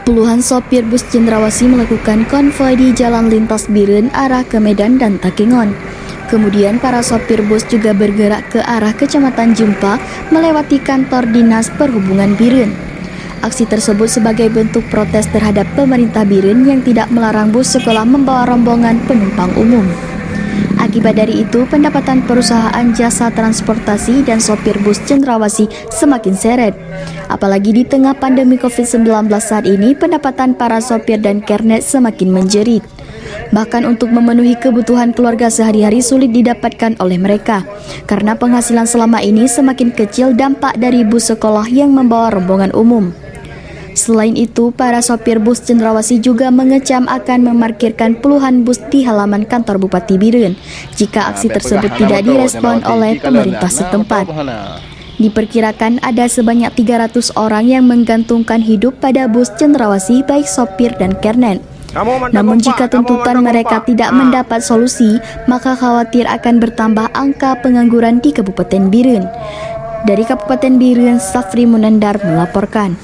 Puluhan sopir bus Cendrawasih melakukan konvoi di jalan lintas Biren arah ke Medan dan Takengon. Kemudian para sopir bus juga bergerak ke arah Kecamatan Jempa melewati kantor Dinas Perhubungan Biren. Aksi tersebut sebagai bentuk protes terhadap pemerintah Biren yang tidak melarang bus sekolah membawa rombongan penumpang umum. Akibat dari itu, pendapatan perusahaan jasa transportasi dan sopir bus Cendrawasih semakin seret. Apalagi di tengah pandemi COVID-19 saat ini, pendapatan para sopir dan kernet semakin menjerit. Bahkan untuk memenuhi kebutuhan keluarga sehari-hari sulit didapatkan oleh mereka, karena penghasilan selama ini semakin kecil dampak dari bus sekolah yang membawa rombongan umum. Selain itu, para sopir bus Cendrawasih juga mengecam akan memarkirkan puluhan bus di halaman kantor Bupati Biren jika aksi tersebut tidak direspon oleh pemerintah setempat. Diperkirakan ada sebanyak 300 orang yang menggantungkan hidup pada bus Cendrawasih baik sopir dan kernet. Namun jika tuntutan mereka tidak mendapat solusi, maka khawatir akan bertambah angka pengangguran di Kabupaten Biren. Dari Kabupaten Biren, Safri Munandar melaporkan.